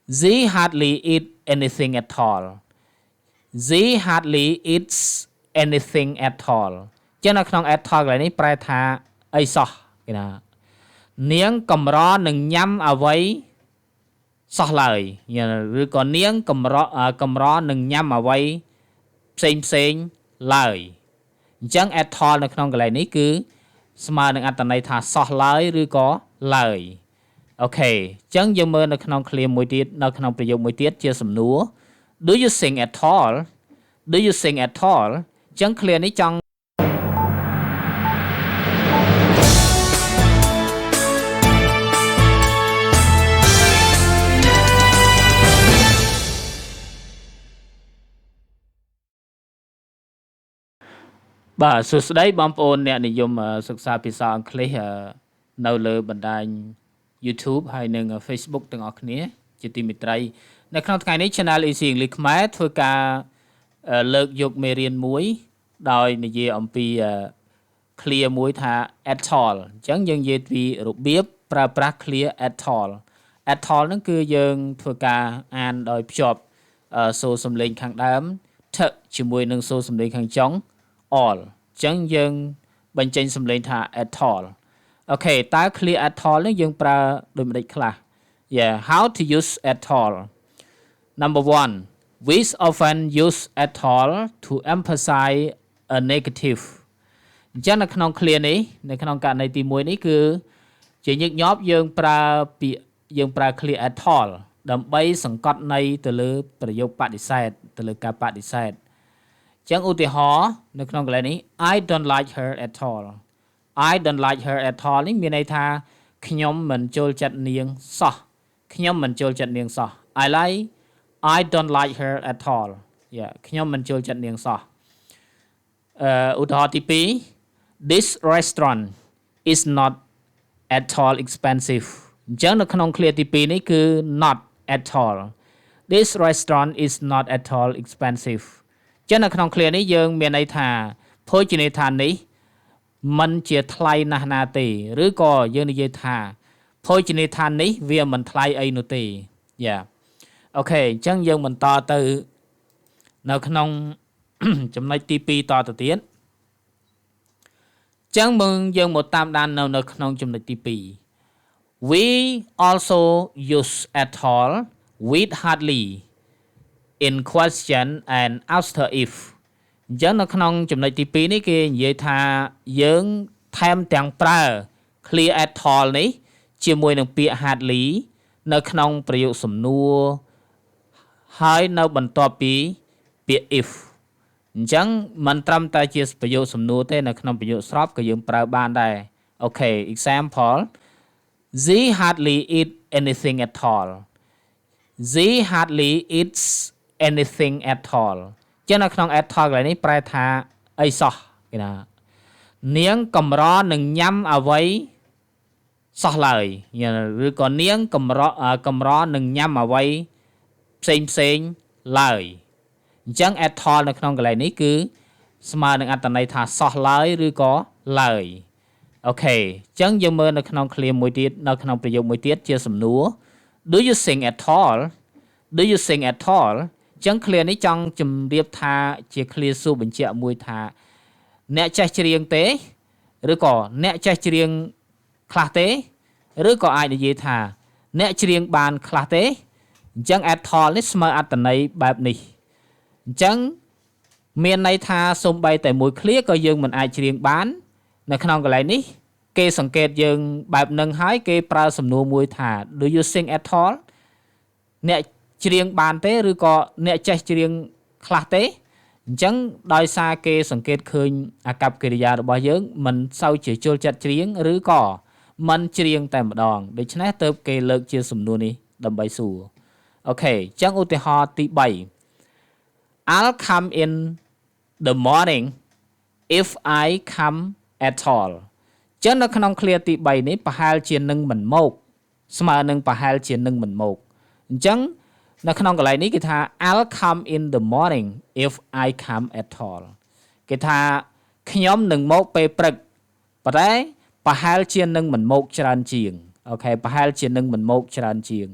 She hardly eat anything at all. She hardly eats anything at all. Chứ nó không at all lại ní phải thà ấy sọ cái nào. Niếng cầm rõ nừng nhắm ở với sọ lời. Rồi còn niếng cầm rõ nừng nhắm ở với xinh lời. Chẳng at all nó không cái này ní cứ mà nâng anh này thà sọ lời rồi có lời. Ok, chẳng dừng mơ nó không clear mùi tiết, nó khôngประโยค mùi tiết chia sầm núa. Do you sing at all? Do you sing at all? Chẳng clear ní trong Bà sụt đấy bom ôn nè này dùngศึกษาภาษาอังกฤษនៅលើបណ្ដាញ YouTube ហើយនិង Facebook ទាំងអស់គ្នាជាទីមេត្រីនៅក្នុងថ្ងៃនេះ Channel Easy English ខ្មែរធ្វើការលើកយកមេរៀនមួយដោយនិយាយអំពី clear មួយថា at all អញ្ចឹងយើងនិយាយពីរបៀបប្រើប្រាស់ clear at all at all ហ្នឹងគឺយើងធ្វើការអានដោយភ្ជាប់សូរសំឡេងខាងដើម th ជាមួយនឹងសូរសំឡេងខាងចុង all អញ្ចឹងយើងបញ្ចេញសំឡេងថា at all អូខេតើ clear at all នេះយើងប្រើដូចម្ដេចខ្លះ Yeah how to use at all Number 1 we often use at all to emphasize a negative អញ្ចឹងនៅក្នុង clear នេះនៅក្នុងករណីទី1នេះគឺជាញឹកញាប់យើងប្រើពាក្យយើងប្រើ clear at all ដើម្បីសង្កត់ន័យទៅលើប្រយោគបដិសេធទៅលើការបដិសេធចឹងឧទាហរណ៍នៅក្នុងកន្លែងនេះ I don't like her at all I don't like her at all នេះមានន័យថាខ្ញុំមិនចូលចិត្តនាងសោះខ្ញុំមិនចូលចិត្តនាងសោះ I don't like her at all ខ្ញុំមិនចូលចិត្តនាងសោះឧទាហរណ៍ទី2 This restaurant is not at all expensive អញ្ចឹងនៅក្នុង clear ទី2នេះគឺ not at all This restaurant is not at all expensiveចឹងនៅក្នុង clear នេះយើងមានន័យថាភោជនីយដ្ឋាននេះមិនជាថ្លៃណាស់ណាទេឬក៏យើងនិយាយថាភោជនីយដ្ឋាននេះវាមិនថ្លៃអីនោះទេអូខេអញ្ចឹងយើងបន្តទៅនៅក្នុងចំណុចទី2តទៅទៀតអញ្ចឹងយើងមកតាមដាននៅក្នុងចំណុចទី2 We also use at all with hardly in question and after if អញ្ចឹងនៅក្នុងចំណុចទី2នេះគេនិយាយថាយើងថែមទាំងប្រើ clear at all នេះជាមួយនឹងពាក្យ hardly នៅក្នុងប្រយោគសំណួរហើយនៅបន្ទាប់ពីពាក្យ if អញ្ចឹងមិនត្រឹមតែជាប្រយោគសំណួរទេនៅក្នុងប្រយោគស្របក៏យើងប្រើបានដែរអូខេ example She hardly eat anything at all She hardly eats anything at all ចឹងនៅក្នុង at all កន្លែងនេះប្រែថាអីសោះគេណានាងកម្រនឹងញ៉ាំអ្វីសោះឡើយឬក៏នាងកម្រនឹងញ៉ាំអ្វីផ្សេងឡើយអញ្ចឹង at all នៅក្នុងកន្លែងនេះគឺស្មើនឹងអត្ថន័យថាសោះឡើយឬក៏ឡើយអូខេអញ្ចឹងយើងមើលនៅក្នុង clear មួយទៀតនៅក្នុងប្រយោគមួយទៀតជាសំណួរ Do you sing at all Do you sing at all ចឹង clear នេះចង់ជម្រាបថាជា clear សួរបញ្ជាក់មួយថាអ្នកចេះច្រៀងទេឬក៏អ្នកចេះច្រៀងខ្លះទេឬក៏អាចនិយាយថាអ្នកច្រៀងបានខ្លះទេអញ្ចឹង at all នេះស្មើអត្ថន័យបែបនេះអញ្ចឹងមានន័យថាសូម្បីតែមួយ clear ក៏យើងមិនអាចច្រៀងបាននៅក្នុងកន្លែងនេះគេសង្កេតយើងបែបនឹងហើយគេប្រើសំណួរមួយថា Do you sing at all អ្នកច្រៀងបានទេឬក៏អ្នកចេះច្រៀងខ្លះទេអញ្ចឹងដោយសារគេសង្កេតឃើញអាកប្បកិរិយារបស់យើងមិនសូវជាចូលចិត្តច្រៀងឬក៏មិនច្រៀងតែម្ដងដូច្នេះទើបគេលើកជាសំណួរនេះដើម្បីសួរអូខេអញ្ចឹងឧទាហរណ៍ទី3 I'll come in the morning if I come at all ចឹងនៅក្នុង clear ទី3នេះប្រហែលជានឹងមិនមកស្មើនឹងប្រហែលជានឹងមិនមកអញ្ចឹងនៅក្នុងកន្លែងនេះគេថា I'll come in the morning if I come at all គេថាខ្ញុំនឹងមកពេលព្រឹកប៉ុន្តែប្រហែលជានឹងមិនមកច្រើនជាងអូខេប្រហែលជានឹងមិនមកច្រើនជាង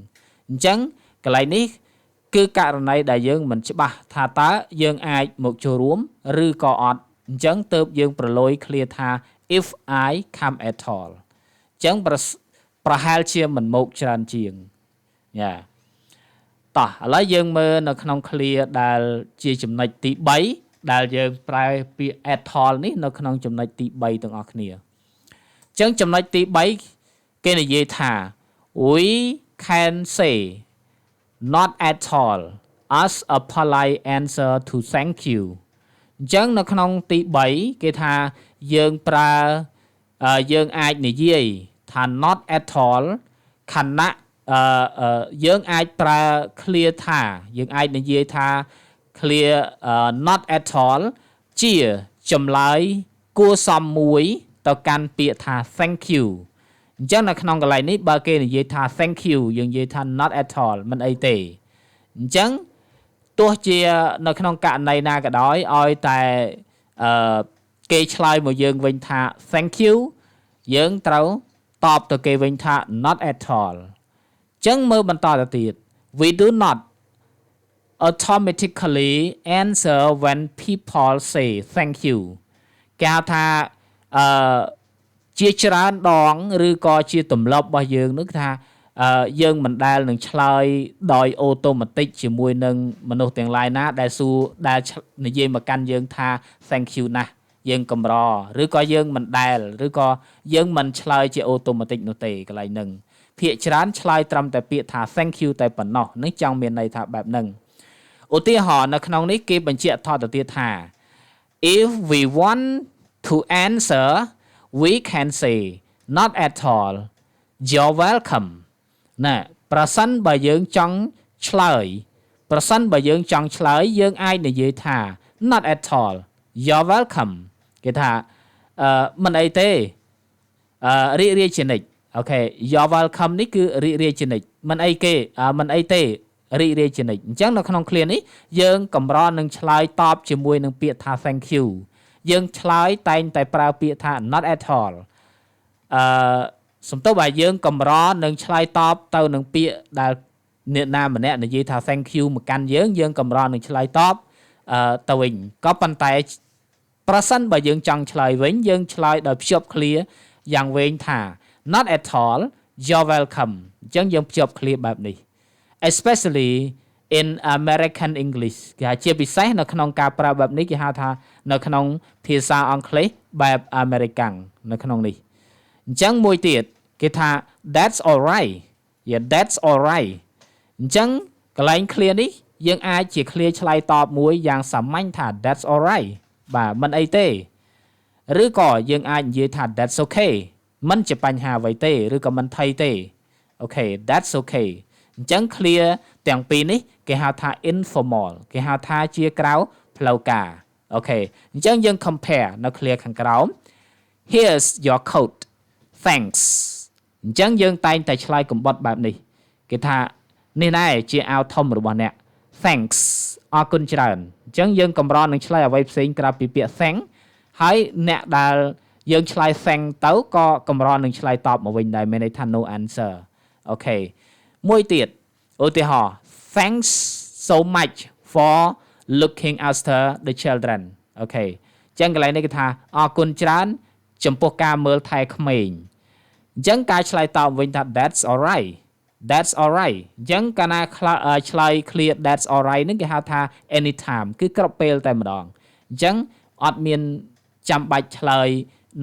អញ្ចឹង កន្លែងនេះគឺករណីដែលយើងមិនច្បាស់ថាតើយើងអាចមកចូលរួមឬក៏អត់អញ្ចឹងទើបយើងប្រឡូយ clear ថា if I come at all អញ្ចឹងប្រហែលជាមិនមកច្រើនជាងយ៉ាតោះឥឡូវយើងមើលនៅក្នុង clear ដែលជាចំណុចទី3ដែលយើងប្រើពាក្យ at all នេះនៅក្នុងចំណុចទី3ទាំងអស់គ្នាអញ្ចឹងចំណុចទី3គេនិយាយថា we can say not at all as a polite answer to thank you អញ្ចឹងនៅក្នុងទី3គេថាយើងប្រើយើងអាចនិយាយថា not at all ខណៈយើងអាចប្រើ clear ថាយើងអាចនិយាយថា clear not at all ជាចម្លើយគួរសមមួយទៅកាន់ពាក្យថា thank you អញ្ចឹងនៅក្នុងកន្លែងនេះបើគេនិយាយថា thank you យើងនិយាយថា not at all មិនអីទេអញ្ចឹងទោះជានៅក្នុងករណីណាក៏ដោយឲ្យតែគេឆ្លើយមកយើងវិញថា thank you យើងត្រូវតបទៅគេវិញថា not at all អញ្ចឹងមើលបន្តទៅទៀត we do not automatically answer when people say thank you គេហៅថាជាច្រើនដងឬក៏ជាទម្លាប់របស់យើងនោះថាយើងមិនដែលនឹងឆ្លើយដោយអូតូម៉ាទិកជាមួយនឹងមនុស្សទាំងឡាយណាដែលសួរដែលនិយាយមកកាន់យើងថា thank you ណាស់យើងកម្រឬក៏យើងមិនដែលឬក៏យើងមិនឆ្លើយជាអូតូម៉ាទិកនោះទេកន្លែងហ្នឹងភាគច្រើនឆ្លើយត្រឹមតែពាក្យថា thank you តែប៉ុណ្ណោះនឹងចង់មានន័យថាបែបហ្នឹងឧទាហរណ៍នៅក្នុងនេះគេបញ្ជាក់ថតទៅទៀតថា if we want to answer we can say not at all you're welcome ណាប្រសិនបើយើងចង់ឆ្លើយយើងអាចនិយាយថា not at all you're welcome គេថាមិនអីទេរីករាយជានិច្ចអូខេ you're welcome នេះគឺរីករាយជានិច្ចមិនអីទេរីករាយជានិច្ចអញ្ចឹងនៅក្នុង clear នេះយើងកម្រនឹងឆ្លើយតបជាមួយនឹងពាក្យថា thank you យើងឆ្លើយតែងតែប្រើពាក្យថា not at all សំទោសបើយើងកម្រនឹងឆ្លើយតបទៅនឹងពាក្យដែលអ្នកណាម្នាក់និយាយថា thank you មកកាន់យើងកម្រនឹងឆ្លើយតបទៅវិញក៏ប៉ុន្តែប្រសិនបើយើងចង់ឆ្លើយវិញយើងឆ្លើយដោយភ្ជាប់ clear យ៉ាងវែងថា not at all you're welcome អញ្ចឹងយើងភ្ជាប់ clear បែបនេះ especially in American English គេហៅជាពិសេសនៅក្នុងការប្រើបែបនេះគេហៅថានៅក្នុងភាសាអង់គ្លេសបែប American នៅក្នុងនេះអញ្ចឹងមួយទៀតគេថា that's all right yeah that's all right អញ្ចឹងកន្លែង clear នេះយើងអាចជា clear ឆ្លើយតបមួយយ៉ាងសាមញ្ញថា that's all right បាទមិនអីទេឬក៏យើងអាចនិយាយថា that's okay មិនជាបញ្ហាអ្វីទេឬក៏មិនថៃទេអូខេ that's okay អញ្ចឹង clear ទាំងពីរនេះគេហៅថា informal គេហៅថាជាក្រៅផ្លូវការអូខេអញ្ចឹងយើង compare នៅ clear ខាងក្រោម here's your coat thanks អញ្ចឹងយើងតែងតែឆ្លើយកំបុតបែបនេះគេថានេះណែជាអាវធំរបស់អ្នក thanks អរគុណច្រើនអញ្ចឹងយើងកម្រនឹងឆ្លើយអ្វីផ្សេងក្រៅពីពាក្យ thank ហើយអ្នកដែលយើងឆ្លើយ thank ទៅក៏កម្រនឹងឆ្លើយតបមកវិញដែរមានន័យថា no answer អូខេមួយទៀតឧទាហរណ៍ thanks so much for looking after the children អូខេអញ្ចឹងកន្លែងនេះគេថាអរគុណច្រើនចំពោះការមើលថែក្មេងអញ្ចឹងការឆ្លើយតបវិញថា that's all right អញ្ចឹងកាលណាឆ្លើយ clear that's all right ហ្នឹងគេហៅថា anytime គឺគ្រប់ពេលតែម្ដងអញ្ចឹងអត់មានចាំបាច់ឆ្លើយ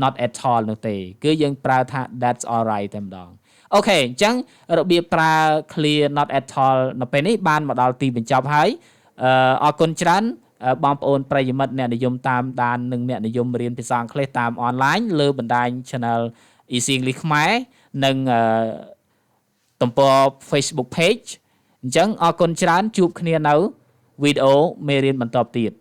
not at all នោះទេគឺយើងប្រើថា that's all right តែម្ដងអូខេអញ្ចឹងរបៀបប្រើ clear not at all នៅពេលនេះបានមកដល់ទីបញ្ចប់ហើយអរគុណច្រើនបងប្អូនប្រិយមិត្តអ្នកនិយមតាមដាននិងអ្នកនិយមរៀនភាសាអង់គ្លេសតាមអនឡាញលើបណ្ដាញ Channel Easy English ខ្មែរនិងទំព័រ Facebook page អញ្ចឹងអរគុណច្រើនជួបគ្នានៅវីដេអូមេរៀនបន្តទៀត